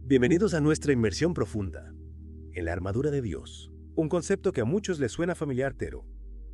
Bienvenidos a nuestra inmersión profunda en la armadura de Dios, un concepto que a muchos les suena familiar, pero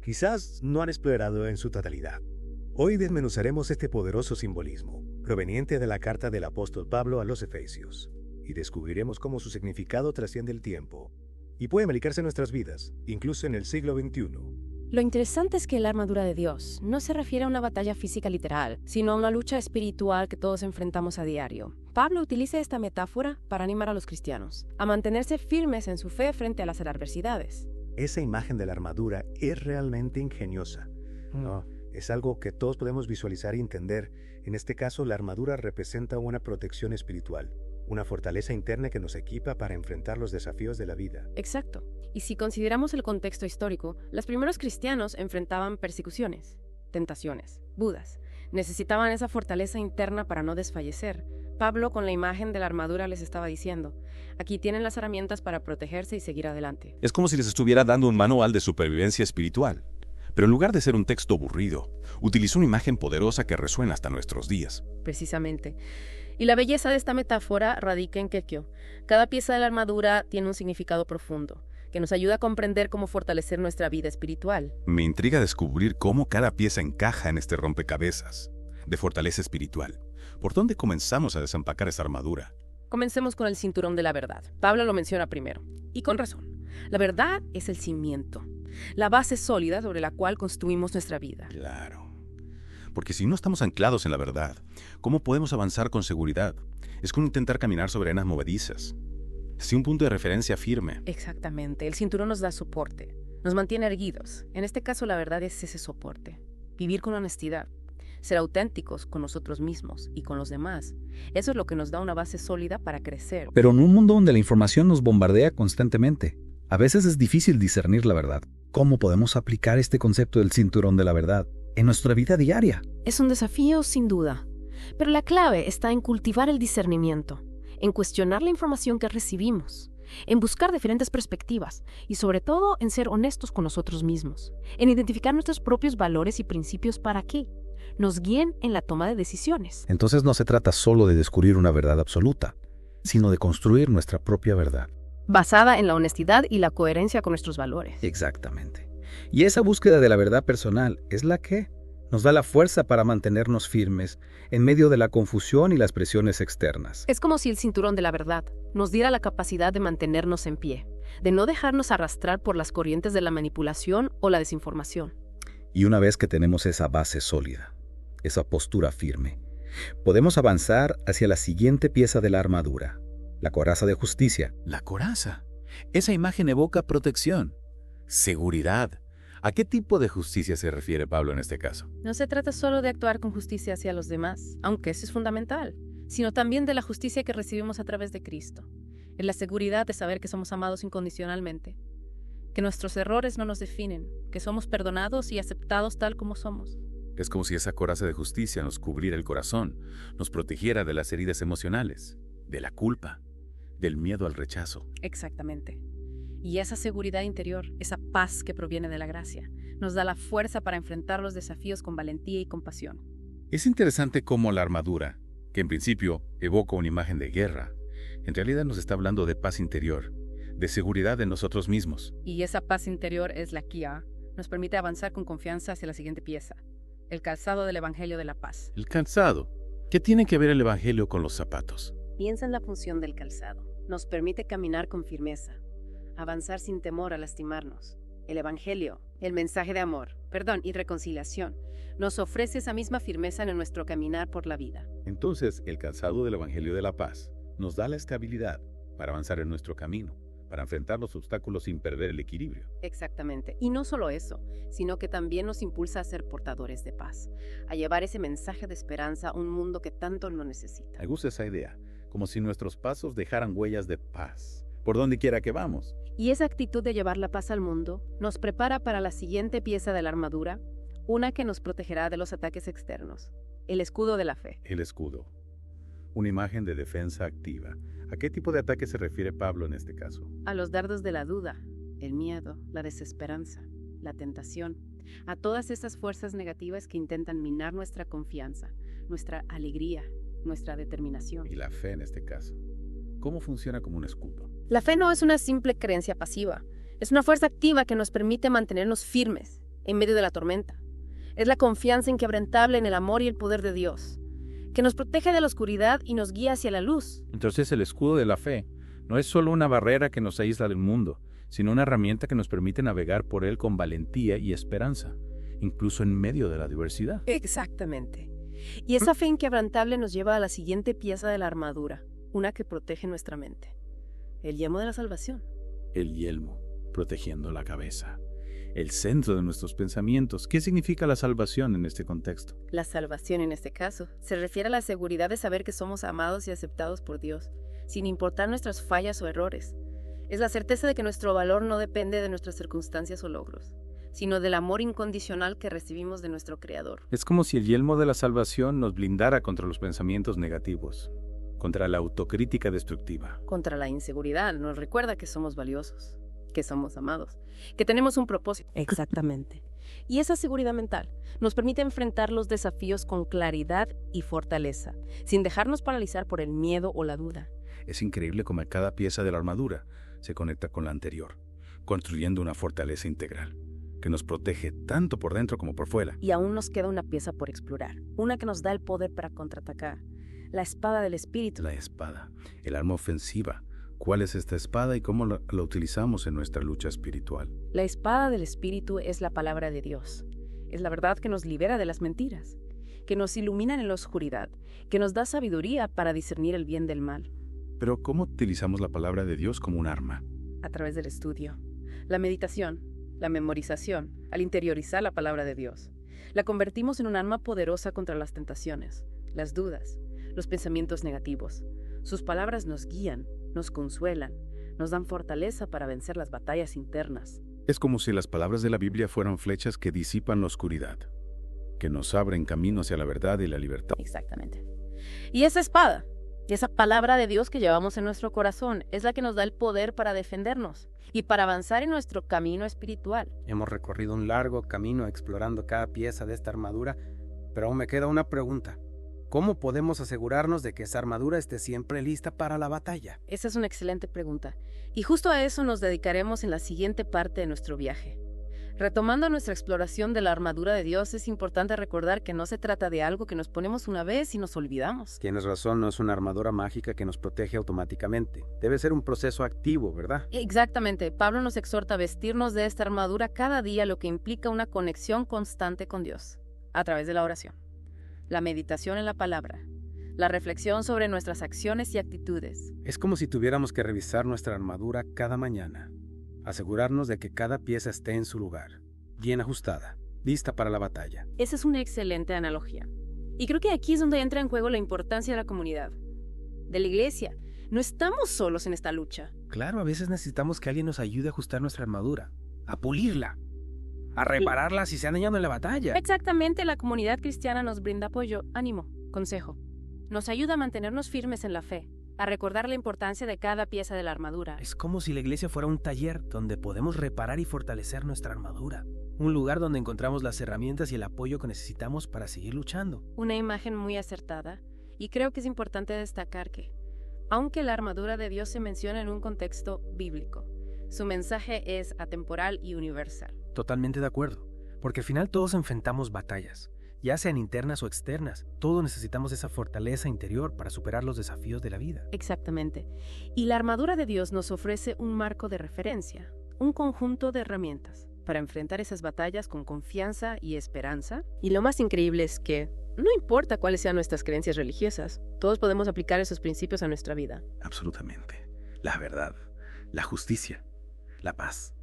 quizás no han explorado en su totalidad. Hoy desmenuzaremos este poderoso simbolismo, proveniente de la carta del apóstol Pablo a los Efesios, y descubriremos cómo su significado trasciende el tiempo y puede aplicarse en nuestras vidas, incluso en el siglo XXI. Lo interesante es que la armadura de Dios no se refiere a una batalla física literal, sino a una lucha espiritual que todos enfrentamos a diario. Pablo utiliza esta metáfora para animar a los cristianos a mantenerse firmes en su fe frente a las adversidades. Esa imagen de la armadura es realmente ingeniosa. Es algo que todos podemos visualizar y entender. En este caso, la armadura representa una protección espiritual, una fortaleza interna que nos equipa para enfrentar los desafíos de la vida. Exacto. Y si consideramos el contexto histórico, los primeros cristianos enfrentaban persecuciones, tentaciones, dudas. Necesitaban esa fortaleza interna para no desfallecer. Pablo, con la imagen de la armadura, les estaba diciendo: aquí tienen las herramientas para protegerse y seguir adelante. Es como si les estuviera dando un manual de supervivencia espiritual. Pero en lugar de ser un texto aburrido, utilizó una imagen poderosa que resuena hasta nuestros días. Precisamente. Y la belleza de esta metáfora radica en que cada pieza de la armadura tiene un significado profundo, que nos ayuda a comprender cómo fortalecer nuestra vida espiritual. Me intriga descubrir cómo cada pieza encaja en este rompecabezas de fortaleza espiritual. ¿Por dónde comenzamos a desempacar esa armadura? Comencemos con el cinturón de la verdad. Pablo lo menciona primero, y con razón. La verdad es el cimiento, la base sólida sobre la cual construimos nuestra vida. Claro. Porque si no estamos anclados en la verdad, ¿cómo podemos avanzar con seguridad? Es como intentar caminar sobre arenas movedizas. Sin un punto de referencia firme. Exactamente. El cinturón nos da soporte, nos mantiene erguidos. En este caso, la verdad es ese soporte. Vivir con honestidad, ser auténticos con nosotros mismos y con los demás. Eso es lo que nos da una base sólida para crecer. Pero en un mundo donde la información nos bombardea constantemente, a veces es difícil discernir la verdad. ¿Cómo podemos aplicar este concepto del cinturón de la verdad en nuestra vida diaria? Es un desafío, sin duda. Pero la clave está en cultivar el discernimiento, en cuestionar la información que recibimos, en buscar diferentes perspectivas y sobre todo en ser honestos con nosotros mismos, en identificar nuestros propios valores y principios para que nos guíen en la toma de decisiones. Entonces no se trata solo de descubrir una verdad absoluta, sino de construir nuestra propia verdad. Basada en la honestidad y la coherencia con nuestros valores. Exactamente. Y esa búsqueda de la verdad personal es la que nos da la fuerza para mantenernos firmes en medio de la confusión y las presiones externas. Es como si el cinturón de la verdad nos diera la capacidad de mantenernos en pie, de no dejarnos arrastrar por las corrientes de la manipulación o la desinformación. Y una vez que tenemos esa base sólida, esa postura firme, podemos avanzar hacia la siguiente pieza de la armadura, la coraza de justicia. La coraza. Esa imagen evoca protección, seguridad. ¿A qué tipo de justicia se refiere Pablo en este caso? No se trata solo de actuar con justicia hacia los demás, aunque eso es fundamental, sino también de la justicia que recibimos a través de Cristo. Es la seguridad de saber que somos amados incondicionalmente, que nuestros errores no nos definen, que somos perdonados y aceptados tal como somos. Es como si esa coraza de justicia nos cubriera el corazón, nos protegiera de las heridas emocionales, de la culpa, del miedo al rechazo. Exactamente. Y esa seguridad interior, esa paz que proviene de la gracia, nos da la fuerza para enfrentar los desafíos con valentía y compasión. Es interesante cómo la armadura, que en principio evoca una imagen de guerra, en realidad nos está hablando de paz interior, de seguridad de nosotros mismos. Y esa paz interior es la que nos permite avanzar con confianza hacia la siguiente pieza, el calzado del Evangelio de la Paz. El calzado. ¿Qué tiene que ver el Evangelio con los zapatos? Piensa en la función del calzado. Nos permite caminar con firmeza, avanzar sin temor a lastimarnos. El Evangelio, el mensaje de amor, perdón y reconciliación, nos ofrece esa misma firmeza en nuestro caminar por la vida. Entonces, el calzado del Evangelio de la Paz nos da la estabilidad para avanzar en nuestro camino, para enfrentar los obstáculos sin perder el equilibrio. Exactamente. Y no solo eso, sino que también nos impulsa a ser portadores de paz, a llevar ese mensaje de esperanza a un mundo que tanto lo necesita. Me gusta esa idea, como si nuestros pasos dejaran huellas de paz, por donde quiera que vamos. Y esa actitud de llevar la paz al mundo nos prepara para la siguiente pieza de la armadura, una que nos protegerá de los ataques externos, el escudo de la fe. El escudo. Una imagen de defensa activa. ¿A qué tipo de ataque se refiere Pablo en este caso? A los dardos de la duda, el miedo, la desesperanza, la tentación, a todas estas fuerzas negativas que intentan minar nuestra confianza, nuestra alegría, nuestra determinación. Y la fe en este caso. ¿Cómo funciona como un escudo? La fe no es una simple creencia pasiva. Es una fuerza activa que nos permite mantenernos firmes en medio de la tormenta. Es la confianza inquebrantable en el amor y el poder de Dios, que nos protege de la oscuridad y nos guía hacia la luz. Entonces el escudo de la fe no es solo una barrera que nos aísla del mundo, sino una herramienta que nos permite navegar por él con valentía y esperanza, incluso en medio de la adversidad. Exactamente. Y esa fe inquebrantable nos lleva a la siguiente pieza de la armadura, una que protege nuestra mente: el yelmo de la salvación. El yelmo, protegiendo la cabeza. El centro de nuestros pensamientos. ¿Qué significa la salvación en este contexto? La salvación en este caso se refiere a la seguridad de saber que somos amados y aceptados por Dios, sin importar nuestras fallas o errores. Es la certeza de que nuestro valor no depende de nuestras circunstancias o logros, sino del amor incondicional que recibimos de nuestro Creador. Es como si el yelmo de la salvación nos blindara contra los pensamientos negativos, contra la autocrítica destructiva. Contra la inseguridad, nos recuerda que somos valiosos, que somos amados, que tenemos un propósito. Exactamente. Y esa seguridad mental nos permite enfrentar los desafíos con claridad y fortaleza, sin dejarnos paralizar por el miedo o la duda. Es increíble cómo cada pieza de la armadura se conecta con la anterior, construyendo una fortaleza integral que nos protege tanto por dentro como por fuera. Y aún nos queda una pieza por explorar, una que nos da el poder para contraatacar: la espada del Espíritu. La espada, el arma ofensiva. ¿Cuál es esta espada y cómo la utilizamos en nuestra lucha espiritual? La espada del Espíritu es la palabra de Dios. Es la verdad que nos libera de las mentiras, que nos ilumina en la oscuridad, que nos da sabiduría para discernir el bien del mal. Pero ¿cómo utilizamos la palabra de Dios como un arma? A través del estudio, la meditación, la memorización, al interiorizar la palabra de Dios. La convertimos en un arma poderosa contra las tentaciones, las dudas, los pensamientos negativos. Sus palabras nos guían, nos consuelan, nos dan fortaleza para vencer las batallas internas. Es como si las palabras de la Biblia fueran flechas que disipan la oscuridad, que nos abren camino hacia la verdad y la libertad. Exactamente. Y esa espada, esa palabra de Dios que llevamos en nuestro corazón, es la que nos da el poder para defendernos y para avanzar en nuestro camino espiritual. Hemos recorrido un largo camino explorando cada pieza de esta armadura, pero aún me queda una pregunta. ¿Cómo podemos asegurarnos de que esa armadura esté siempre lista para la batalla? Esa es una excelente pregunta. Y justo a eso nos dedicaremos en la siguiente parte de nuestro viaje. Retomando nuestra exploración de la armadura de Dios, es importante recordar que no se trata de algo que nos ponemos una vez y nos olvidamos. Tienes razón, no es una armadura mágica que nos protege automáticamente. Debe ser un proceso activo, ¿verdad? Exactamente. Pablo nos exhorta a vestirnos de esta armadura cada día, lo que implica una conexión constante con Dios, a través de la oración, la meditación en la palabra, la reflexión sobre nuestras acciones y actitudes. Es como si tuviéramos que revisar nuestra armadura cada mañana, asegurarnos de que cada pieza esté en su lugar, bien ajustada, lista para la batalla. Esa es una excelente analogía. Y creo que aquí es donde entra en juego la importancia de la comunidad, de la iglesia. No estamos solos en esta lucha. Claro, a veces necesitamos que alguien nos ayude a ajustar nuestra armadura, a pulirla, a repararla si se han dañado en la batalla. Exactamente, la comunidad cristiana nos brinda apoyo, ánimo, consejo. Nos ayuda a mantenernos firmes en la fe, a recordar la importancia de cada pieza de la armadura. Es como si la iglesia fuera un taller donde podemos reparar y fortalecer nuestra armadura. Un lugar donde encontramos las herramientas y el apoyo que necesitamos para seguir luchando. Una imagen muy acertada, y creo que es importante destacar que, aunque la armadura de Dios se menciona en un contexto bíblico, su mensaje es atemporal y universal. Totalmente de acuerdo, porque al final todos enfrentamos batallas, ya sean internas o externas. Todos necesitamos esa fortaleza interior para superar los desafíos de la vida. Exactamente. Y la armadura de Dios nos ofrece un marco de referencia, un conjunto de herramientas para enfrentar esas batallas con confianza y esperanza. Y lo más increíble es que no importa cuáles sean nuestras creencias religiosas, todos podemos aplicar esos principios a nuestra vida. Absolutamente. La verdad, la justicia, la paz,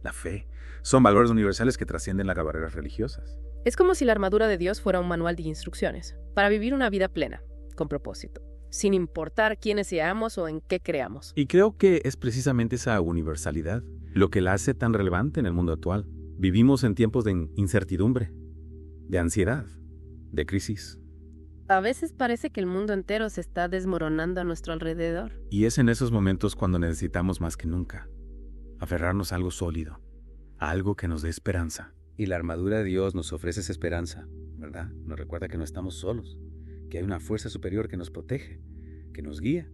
la fe, son valores universales que trascienden las barreras religiosas. Es como si la armadura de Dios fuera un manual de instrucciones para vivir una vida plena, con propósito, sin importar quiénes seamos o en qué creamos. Y creo que es precisamente esa universalidad lo que la hace tan relevante en el mundo actual. Vivimos en tiempos de incertidumbre, de ansiedad, de crisis. A veces parece que el mundo entero se está desmoronando a nuestro alrededor. Y es en esos momentos cuando necesitamos más que nunca aferrarnos a algo sólido, a algo que nos dé esperanza. Y la armadura de Dios nos ofrece esa esperanza, ¿verdad? Nos recuerda que no estamos solos, que hay una fuerza superior que nos protege, que nos guía,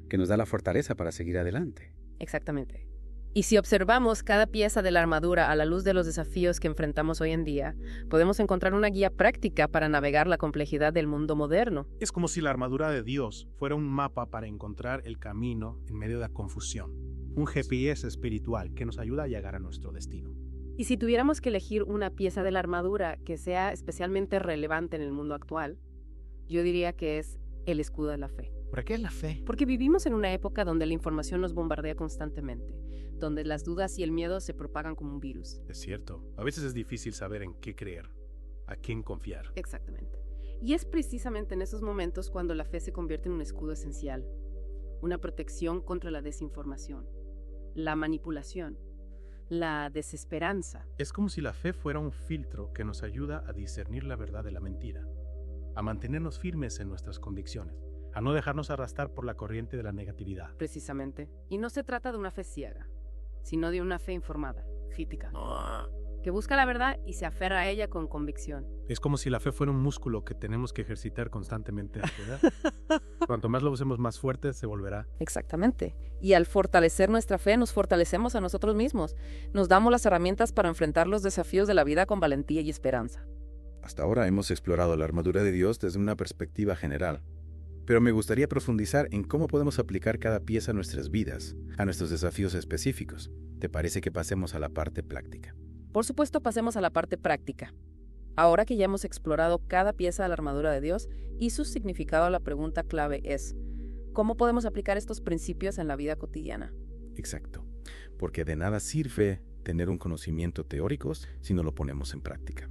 que nos da la fortaleza para seguir adelante. Exactamente. Y si observamos cada pieza de la armadura a la luz de los desafíos que enfrentamos hoy en día, podemos encontrar una guía práctica para navegar la complejidad del mundo moderno. Es como si la armadura de Dios fuera un mapa para encontrar el camino en medio de la confusión, un GPS espiritual que nos ayuda a llegar a nuestro destino. Y si tuviéramos que elegir una pieza de la armadura que sea especialmente relevante en el mundo actual, yo diría que es el escudo de la fe. ¿Por qué la fe? Porque vivimos en una época donde la información nos bombardea constantemente, donde las dudas y el miedo se propagan como un virus. Es cierto, a veces es difícil saber en qué creer, a quién confiar. Exactamente. Y es precisamente en esos momentos cuando la fe se convierte en un escudo esencial, una protección contra la desinformación, la manipulación, la desesperanza. Es como si la fe fuera un filtro que nos ayuda a discernir la verdad de la mentira, a mantenernos firmes en nuestras convicciones, a no dejarnos arrastrar por la corriente de la negatividad. Precisamente. Y no se trata de una fe ciega, sino de una fe informada, crítica, que busca la verdad y se aferra a ella con convicción. Es como si la fe fuera un músculo que tenemos que ejercitar constantemente, ¿verdad? Cuanto más lo usemos, más fuerte se volverá. Exactamente. Y al fortalecer nuestra fe, nos fortalecemos a nosotros mismos. Nos damos las herramientas para enfrentar los desafíos de la vida con valentía y esperanza. Hasta ahora hemos explorado la armadura de Dios desde una perspectiva general, pero me gustaría profundizar en cómo podemos aplicar cada pieza a nuestras vidas, a nuestros desafíos específicos. ¿Te parece que pasemos a la parte práctica? Por supuesto, pasemos a la parte práctica. Ahora que ya hemos explorado cada pieza de la armadura de Dios y su significado, la pregunta clave es, ¿cómo podemos aplicar estos principios en la vida cotidiana? Exacto, porque de nada sirve tener un conocimiento teórico si no lo ponemos en práctica.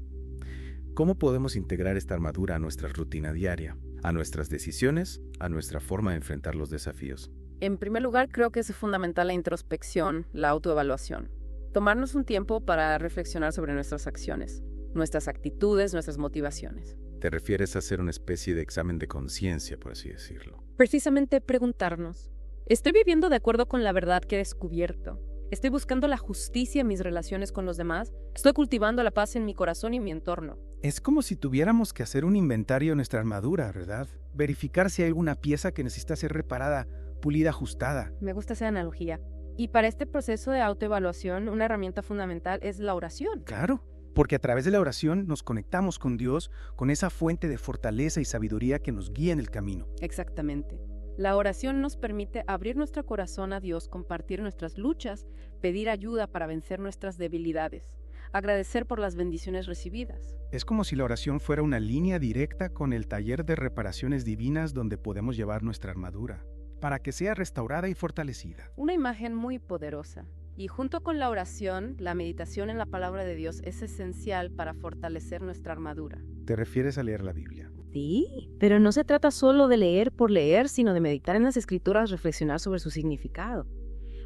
¿Cómo podemos integrar esta armadura a nuestra rutina diaria, a nuestras decisiones, a nuestra forma de enfrentar los desafíos? En primer lugar, creo que es fundamental la introspección, la autoevaluación. Tomarnos un tiempo para reflexionar sobre nuestras acciones, nuestras actitudes, nuestras motivaciones. ¿Te refieres a hacer una especie de examen de conciencia, por así decirlo? Precisamente preguntarnos, ¿estoy viviendo de acuerdo con la verdad que he descubierto? ¿Estoy buscando la justicia en mis relaciones con los demás? ¿Estoy cultivando la paz en mi corazón y mi entorno? Es como si tuviéramos que hacer un inventario de nuestra armadura, ¿verdad? Verificar si hay alguna pieza que necesita ser reparada, pulida, ajustada. Me gusta esa analogía. Y para este proceso de autoevaluación, una herramienta fundamental es la oración. Claro, porque a través de la oración nos conectamos con Dios, con esa fuente de fortaleza y sabiduría que nos guía en el camino. Exactamente. La oración nos permite abrir nuestro corazón a Dios, compartir nuestras luchas, pedir ayuda para vencer nuestras debilidades, agradecer por las bendiciones recibidas. Es como si la oración fuera una línea directa con el taller de reparaciones divinas donde podemos llevar nuestra armadura, para que sea restaurada y fortalecida. Una imagen muy poderosa. Y junto con la oración, la meditación en la palabra de Dios es esencial para fortalecer nuestra armadura. ¿Te refieres a leer la Biblia? Sí, pero no se trata solo de leer por leer, sino de meditar en las Escrituras, reflexionar sobre su significado,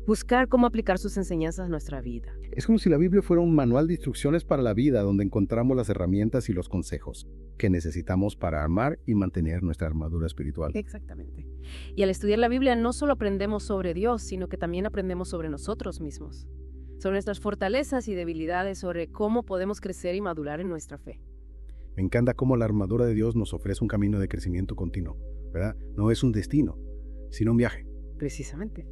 buscar cómo aplicar sus enseñanzas a nuestra vida. Es como si la Biblia fuera un manual de instrucciones para la vida donde encontramos las herramientas y los consejos que necesitamos para armar y mantener nuestra armadura espiritual. Exactamente. Y al estudiar la Biblia no solo aprendemos sobre Dios, sino que también aprendemos sobre nosotros mismos, sobre nuestras fortalezas y debilidades, sobre cómo podemos crecer y madurar en nuestra fe. Me encanta cómo la armadura de Dios nos ofrece un camino de crecimiento continuo, ¿verdad? No es un destino, sino un viaje. Precisamente.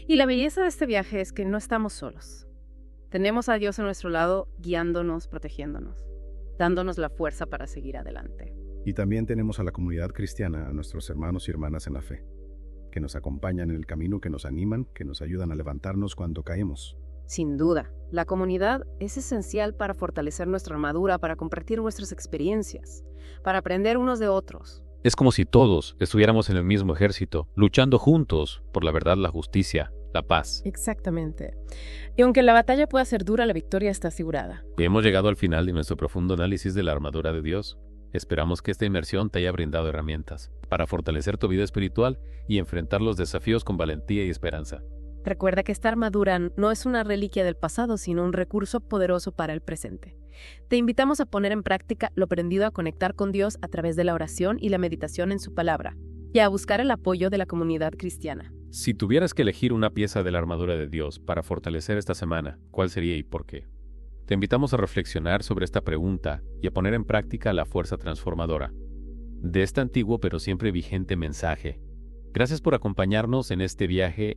Y la belleza de este viaje es que no estamos solos. Tenemos a Dios a nuestro lado, guiándonos, protegiéndonos, dándonos la fuerza para seguir adelante. Y también tenemos a la comunidad cristiana, a nuestros hermanos y hermanas en la fe, que nos acompañan en el camino, que nos animan, que nos ayudan a levantarnos cuando caemos. Sin duda, la comunidad es esencial para fortalecer nuestra armadura, para compartir nuestras experiencias, para aprender unos de otros. Es como si todos estuviéramos en el mismo ejército, luchando juntos por la verdad, la justicia, la paz. Exactamente. Y aunque la batalla pueda ser dura, la victoria está asegurada. Y hemos llegado al final de nuestro profundo análisis de la armadura de Dios. Esperamos que esta inmersión te haya brindado herramientas para fortalecer tu vida espiritual y enfrentar los desafíos con valentía y esperanza. Recuerda que esta armadura no es una reliquia del pasado, sino un recurso poderoso para el presente. Te invitamos a poner en práctica lo aprendido, a conectar con Dios a través de la oración y la meditación en su palabra, y a buscar el apoyo de la comunidad cristiana. Si tuvieras que elegir una pieza de la armadura de Dios para fortalecer esta semana, ¿cuál sería y por qué? Te invitamos a reflexionar sobre esta pregunta y a poner en práctica la fuerza transformadora de este antiguo pero siempre vigente mensaje Gracias por acompañarnos en este viaje,